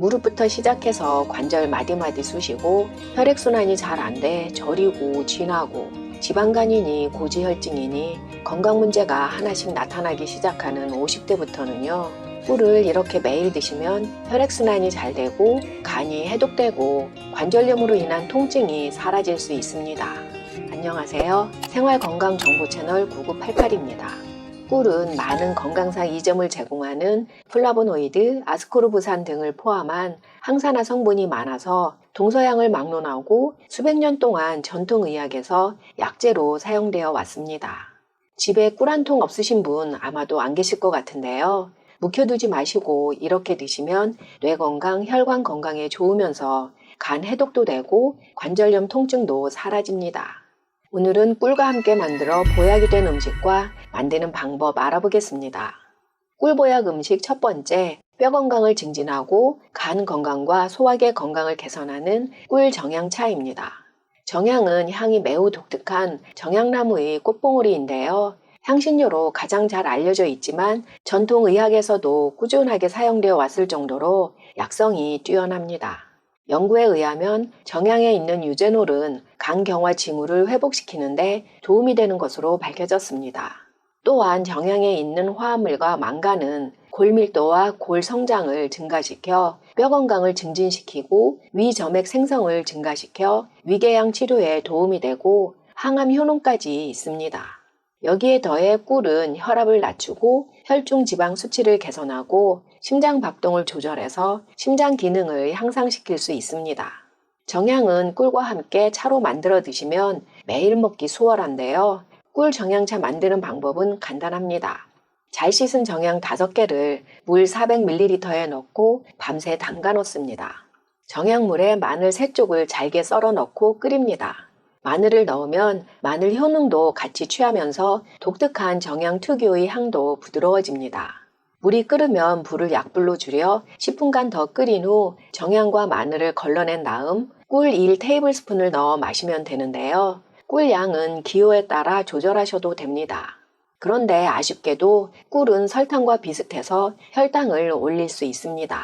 무릎부터 시작해서 관절 마디마디 쑤시고 혈액순환이 잘 안 돼 저리고 쥐나고 지방간이니 고지혈증이니 건강 문제가 하나씩 나타나기 시작하는 50대부터는요. 꿀을 이렇게 매일 드시면 혈액순환이 잘 되고 간이 해독되고 관절염으로 인한 통증이 사라질 수 있습니다. 안녕하세요. 생활건강정보 채널 9988입니다. 꿀은 많은 건강상 이점을 제공하는 플라보노이드, 아스코르부산 등을 포함한 항산화 성분이 많아서 동서양을 막론하고 수백 년 동안 전통의학에서 약재로 사용되어 왔습니다. 집에 꿀 한 통 없으신 분 아마도 안 계실 것 같은데요. 묵혀두지 마시고 이렇게 드시면 뇌 건강, 혈관 건강에 좋으면서 간 해독도 되고 관절염 통증도 사라집니다. 오늘은 꿀과 함께 만들어 보약이 된 음식과 만드는 방법 알아보겠습니다. 꿀보약 음식 첫 번째, 뼈 건강을 증진하고 간 건강과 소화계 건강을 개선하는 꿀 정향차입니다. 정향은 향이 매우 독특한 정향나무의 꽃봉오리인데요. 향신료로 가장 잘 알려져 있지만 전통의학에서도 꾸준하게 사용되어 왔을 정도로 약성이 뛰어납니다. 연구에 의하면 정향에 있는 유제놀은 간경화 징후를 회복시키는데 도움이 되는 것으로 밝혀졌습니다. 또한 정향에 있는 화합물과 망간은 골밀도와 골 성장을 증가시켜 뼈 건강을 증진시키고 위점액 생성을 증가시켜 위궤양 치료에 도움이 되고 항암 효능까지 있습니다. 여기에 더해 꿀은 혈압을 낮추고 혈중 지방 수치를 개선하고 심장 박동을 조절해서 심장 기능을 향상시킬 수 있습니다. 정향은 꿀과 함께 차로 만들어 드시면 매일 먹기 수월한데요. 꿀 정향차 만드는 방법은 간단합니다. 잘 씻은 정향 5개를 물 400ml에 넣고 밤새 담가 놓습니다. 정향물에 마늘 3쪽을 잘게 썰어 넣고 끓입니다. 마늘을 넣으면 마늘 효능도 같이 취하면서 독특한 정향 특유의 향도 부드러워집니다. 물이 끓으면 불을 약불로 줄여 10분간 더 끓인 후 정향과 마늘을 걸러낸 다음 꿀 1테이블스푼을 넣어 마시면 되는데요. 꿀 양은 기호에 따라 조절하셔도 됩니다. 그런데 아쉽게도 꿀은 설탕과 비슷해서 혈당을 올릴 수 있습니다.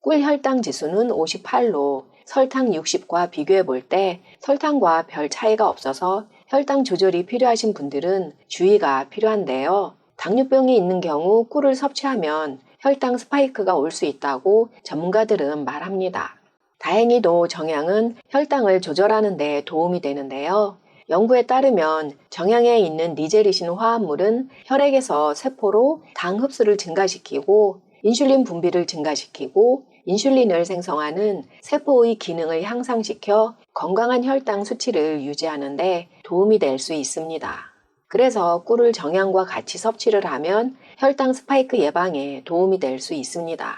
꿀 혈당 지수는 58로 설탕 60과 비교해 볼 때 설탕과 별 차이가 없어서 혈당 조절이 필요하신 분들은 주의가 필요한데요. 당뇨병이 있는 경우 꿀을 섭취하면 혈당 스파이크가 올 수 있다고 전문가들은 말합니다. 다행히도 정향은 혈당을 조절하는 데 도움이 되는데요. 연구에 따르면 정향에 있는 니제리신 화합물은 혈액에서 세포로 당 흡수를 증가시키고 인슐린 분비를 증가시키고 인슐린을 생성하는 세포의 기능을 향상시켜 건강한 혈당 수치를 유지하는 데 도움이 될 수 있습니다. 그래서 꿀을 정향과 같이 섭취를 하면 혈당 스파이크 예방에 도움이 될 수 있습니다.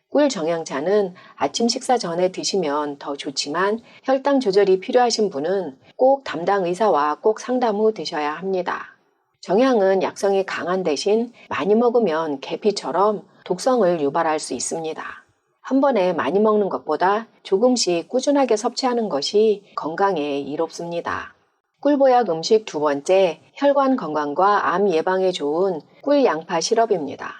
꿀 정향차는 아침 식사 전에 드시면 더 좋지만 혈당 조절이 필요하신 분은 꼭 담당 의사와 꼭 상담 후 드셔야 합니다. 정향은 약성이 강한 대신 많이 먹으면 계피처럼 독성을 유발할 수 있습니다. 한 번에 많이 먹는 것보다 조금씩 꾸준하게 섭취하는 것이 건강에 이롭습니다. 꿀보약 음식 두 번째, 혈관 건강과 암 예방에 좋은 꿀 양파 시럽입니다.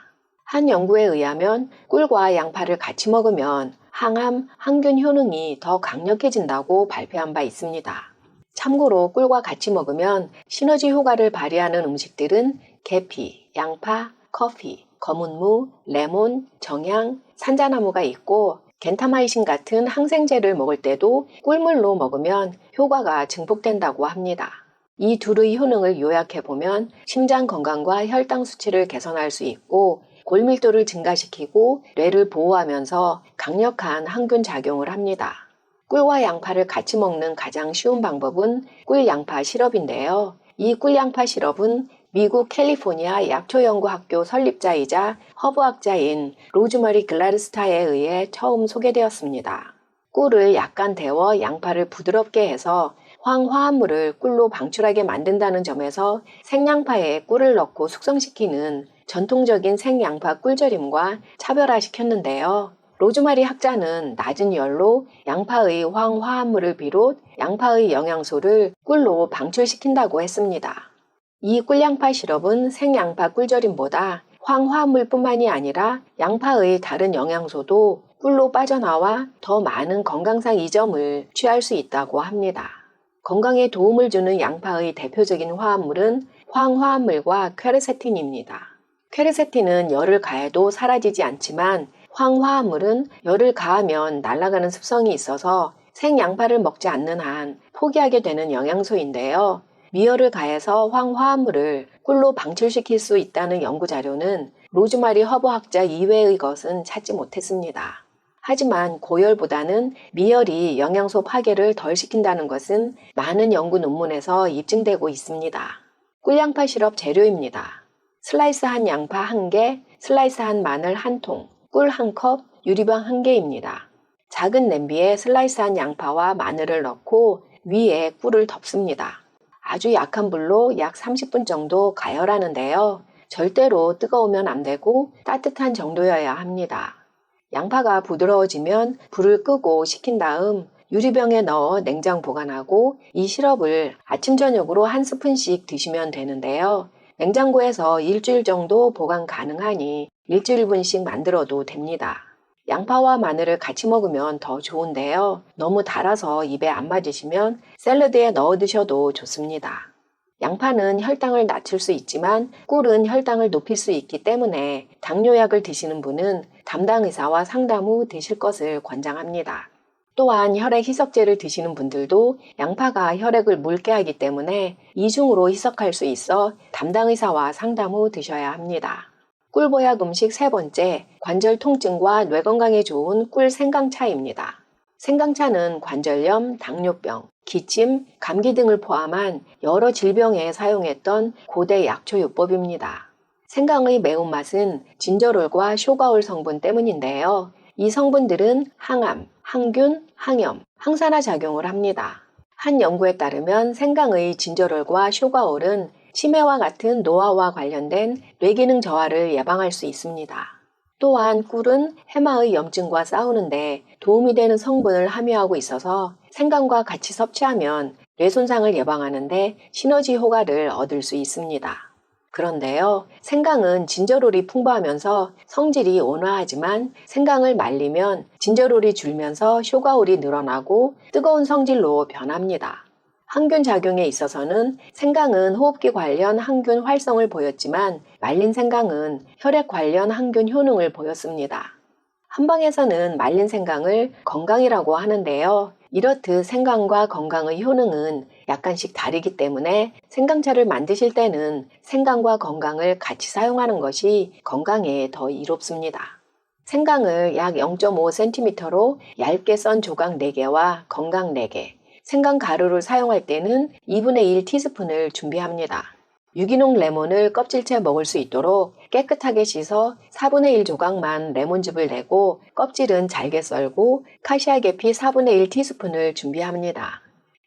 한 연구에 의하면 꿀과 양파를 같이 먹으면 항암, 항균 효능이 더 강력해진다고 발표한 바 있습니다. 참고로 꿀과 같이 먹으면 시너지 효과를 발휘하는 음식들은 계피, 양파, 커피, 검은무, 레몬, 정향, 산자나무가 있고 겐타마이신 같은 항생제를 먹을 때도 꿀물로 먹으면 효과가 증폭된다고 합니다. 이 둘의 효능을 요약해보면 심장 건강과 혈당 수치를 개선할 수 있고 골밀도를 증가시키고 뇌를 보호하면서 강력한 항균 작용을 합니다. 꿀과 양파를 같이 먹는 가장 쉬운 방법은 꿀 양파 시럽인데요. 이 꿀 양파 시럽은 미국 캘리포니아 약초연구학교 설립자이자 허브학자인 로즈머리 글라드스타에 의해 처음 소개되었습니다. 꿀을 약간 데워 양파를 부드럽게 해서 황화합물을 꿀로 방출하게 만든다는 점에서 생양파에 꿀을 넣고 숙성시키는 전통적인 생양파 꿀절임과 차별화시켰는데요. 로즈마리 학자는 낮은 열로 양파의 황화합물을 비롯 양파의 영양소를 꿀로 방출시킨다고 했습니다. 이 꿀양파 시럽은 생양파 꿀절임보다 황화합물뿐만이 아니라 양파의 다른 영양소도 꿀로 빠져나와 더 많은 건강상 이점을 취할 수 있다고 합니다. 건강에 도움을 주는 양파의 대표적인 화합물은 황화합물과 퀘르세틴입니다. 퀘르세틴은 열을 가해도 사라지지 않지만 황화합물은 열을 가하면 날아가는 습성이 있어서 생양파를 먹지 않는 한 포기하게 되는 영양소인데요. 미열을 가해서 황화합물을 꿀로 방출시킬 수 있다는 연구자료는 로즈마리 허브학자 이외의 것은 찾지 못했습니다. 하지만 고열보다는 미열이 영양소 파괴를 덜 시킨다는 것은 많은 연구 논문에서 입증되고 있습니다. 꿀양파 시럽 재료입니다. 슬라이스한 양파 1개, 슬라이스한 마늘 1통, 꿀 1컵, 유리병 1개입니다. 작은 냄비에 슬라이스한 양파와 마늘을 넣고 위에 꿀을 덮습니다. 아주 약한 불로 약 30분 정도 가열하는데요. 절대로 뜨거우면 안 되고 따뜻한 정도여야 합니다. 양파가 부드러워지면 불을 끄고 식힌 다음 유리병에 넣어 냉장 보관하고 이 시럽을 아침 저녁으로 1스푼씩 드시면 되는데요. 냉장고에서 일주일 정도 보관 가능하니 일주일분씩 만들어도 됩니다. 양파와 마늘을 같이 먹으면 더 좋은데요. 너무 달아서 입에 안 맞으시면 샐러드에 넣어 드셔도 좋습니다. 양파는 혈당을 낮출 수 있지만 꿀은 혈당을 높일 수 있기 때문에 당뇨약을 드시는 분은 담당 의사와 상담 후 드실 것을 권장합니다. 또한 혈액 희석제를 드시는 분들도 양파가 혈액을 묽게 하기 때문에 이중으로 희석할 수 있어 담당 의사와 상담 후 드셔야 합니다. 꿀보약 음식 3번째, 관절 통증과 뇌 건강에 좋은 꿀 생강차입니다. 생강차는 관절염, 당뇨병, 기침, 감기 등을 포함한 여러 질병에 사용했던 고대 약초요법입니다. 생강의 매운맛은 진저롤과 쇼가올 성분 때문인데요. 이 성분들은 항암, 항균, 항염, 항산화 작용을 합니다. 한 연구에 따르면 생강의 진저롤과 쇼가올은 치매와 같은 노화와 관련된 뇌기능 저하를 예방할 수 있습니다. 또한 꿀은 해마의 염증과 싸우는데 도움이 되는 성분을 함유하고 있어서 생강과 같이 섭취하면 뇌 손상을 예방하는데 시너지 효과를 얻을 수 있습니다. 그런데요, 생강은 진저롤이 풍부하면서 성질이 온화하지만 생강을 말리면 진저롤이 줄면서 쇼가올이 늘어나고 뜨거운 성질로 변합니다. 항균 작용에 있어서는 생강은 호흡기 관련 항균 활성을 보였지만 말린 생강은 혈액 관련 항균 효능을 보였습니다. 한방에서는 말린 생강을 건강이라고 하는데요. 이렇듯 생강과 건강의 효능은 약간씩 다르기 때문에 생강차를 만드실 때는 생강과 건강을 같이 사용하는 것이 건강에 더 이롭습니다. 생강을 약 0.5cm로 얇게 썬 조각 4개와 건강 4개, 생강 가루를 사용할 때는 2분의 1 티스푼을 준비합니다. 유기농 레몬을 껍질째 먹을 수 있도록 깨끗하게 씻어 4분의 1 조각만 레몬즙을 내고 껍질은 잘게 썰고 카시아 계피 4분의 1 티스푼을 준비합니다.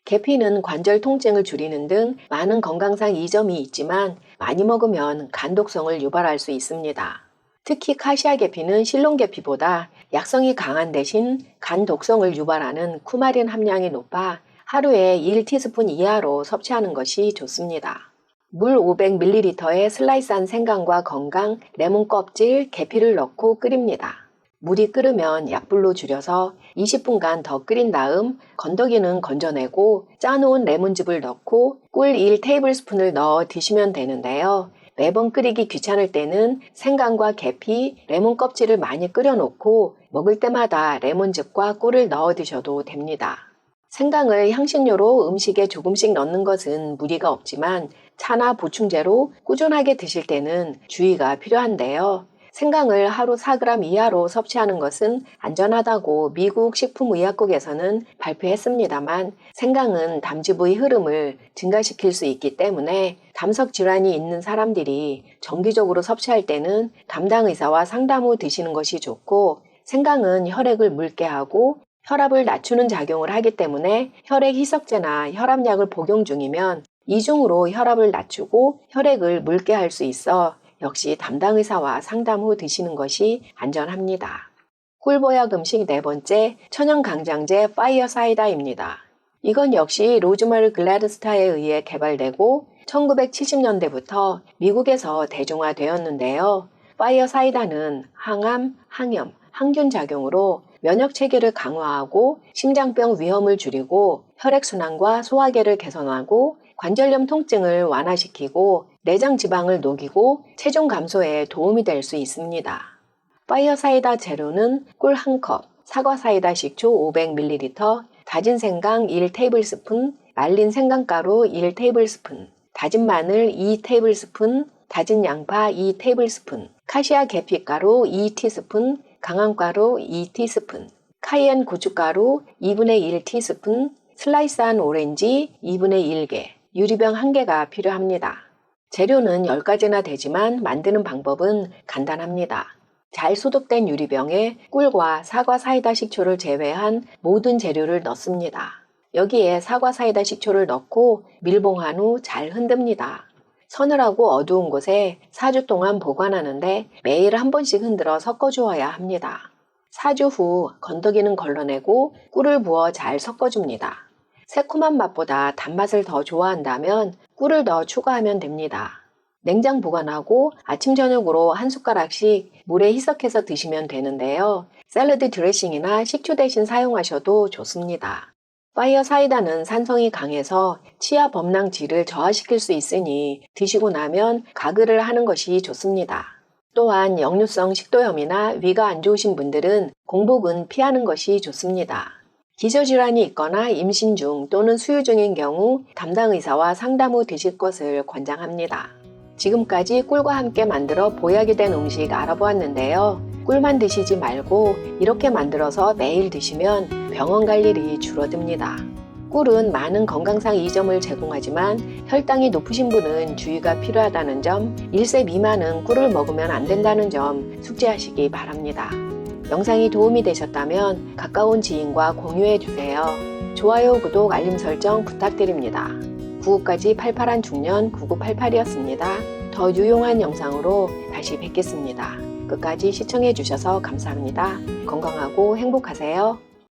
계피는 관절 통증을 줄이는 등 많은 건강상 이점이 있지만 많이 먹으면 간독성을 유발할 수 있습니다. 특히 카시아 계피는 실론 계피보다 약성이 강한 대신 간 독성을 유발하는 쿠마린 함량이 높아 하루에 1티스푼 이하로 섭취하는 것이 좋습니다. 물 500ml에 슬라이스한 생강과 건강, 레몬 껍질, 계피를 넣고 끓입니다. 물이 끓으면 약불로 줄여서 20분간 더 끓인 다음 건더기는 건져내고 짜놓은 레몬즙을 넣고 꿀 1테이블스푼을 넣어 드시면 되는데요. 매번 끓이기 귀찮을 때는 생강과 계피, 레몬 껍질을 많이 끓여놓고 먹을 때마다 레몬즙과 꿀을 넣어 드셔도 됩니다. 생강을 향신료로 음식에 조금씩 넣는 것은 무리가 없지만 차나 보충제로 꾸준하게 드실 때는 주의가 필요한데요. 생강을 하루 4g 이하로 섭취하는 것은 안전하다고 미국 식품의약국에서는 발표했습니다만 생강은 담즙의 흐름을 증가시킬 수 있기 때문에 담석 질환이 있는 사람들이 정기적으로 섭취할 때는 담당 의사와 상담 후 드시는 것이 좋고 생강은 혈액을 묽게 하고 혈압을 낮추는 작용을 하기 때문에 혈액 희석제나 혈압약을 복용 중이면 이중으로 혈압을 낮추고 혈액을 묽게 할 수 있어 역시 담당 의사와 상담 후 드시는 것이 안전합니다. 꿀보약 음식 4번째, 천연강장제 파이어 사이다입니다. 이건 역시 로즈마리 글래드스타에 의해 개발되고 1970년대부터 미국에서 대중화되었는데요. 파이어 사이다는 항암, 항염, 항균 작용으로 면역 체계를 강화하고 심장병 위험을 줄이고 혈액순환과 소화계를 개선하고 관절염 통증을 완화시키고 내장 지방을 녹이고 체중 감소에 도움이 될 수 있습니다. 파이어 사이다 제로는 꿀 1컵, 사과 사이다 식초 500ml, 다진 생강 1테이블스푼, 말린 생강가루 1테이블스푼, 다진 마늘 2테이블스푼, 다진 양파 2테이블스푼, 카시아 계피가루 2티스푼, 강황가루 2티스푼, 카이엔 고춧가루 2분의 1티스푼, 슬라이스한 오렌지 2분의 1개, 유리병 1개가 필요합니다. 재료는 10가지나 되지만 만드는 방법은 간단합니다. 잘 소독된 유리병에 꿀과 사과 사이다 식초를 제외한 모든 재료를 넣습니다. 여기에 사과 사이다 식초를 넣고 밀봉한 후 잘 흔듭니다. 서늘하고 어두운 곳에 4주 동안 보관하는데 매일 한 번씩 흔들어 섞어주어야 합니다. 4주 후 건더기는 걸러내고 꿀을 부어 잘 섞어줍니다. 새콤한 맛보다 단맛을 더 좋아한다면 꿀을 더 추가하면 됩니다. 냉장 보관하고 아침 저녁으로 한 숟가락씩 물에 희석해서 드시면 되는데요. 샐러드 드레싱이나 식초 대신 사용하셔도 좋습니다. 파이어 사이다는 산성이 강해서 치아 범랑질을 저하시킬 수 있으니 드시고 나면 가글을 하는 것이 좋습니다. 또한 역류성 식도염이나 위가 안 좋으신 분들은 공복은 피하는 것이 좋습니다. 기저질환이 있거나 임신 중 또는 수유 중인 경우 담당 의사와 상담 후 드실 것을 권장합니다. 지금까지 꿀과 함께 만들어 보약이 된 음식 알아보았는데요. 꿀만 드시지 말고 이렇게 만들어서 매일 드시면 병원 갈 일이 줄어듭니다. 꿀은 많은 건강상 이점을 제공하지만 혈당이 높으신 분은 주의가 필요하다는 점, 1세 미만은 꿀을 먹으면 안 된다는 점 숙지하시기 바랍니다. 영상이 도움이 되셨다면 가까운 지인과 공유해주세요. 좋아요, 구독, 알림 설정 부탁드립니다. 99까지 팔팔한 중년 9988이었습니다. 더 유용한 영상으로 다시 뵙겠습니다. 끝까지 시청해주셔서 감사합니다. 건강하고 행복하세요.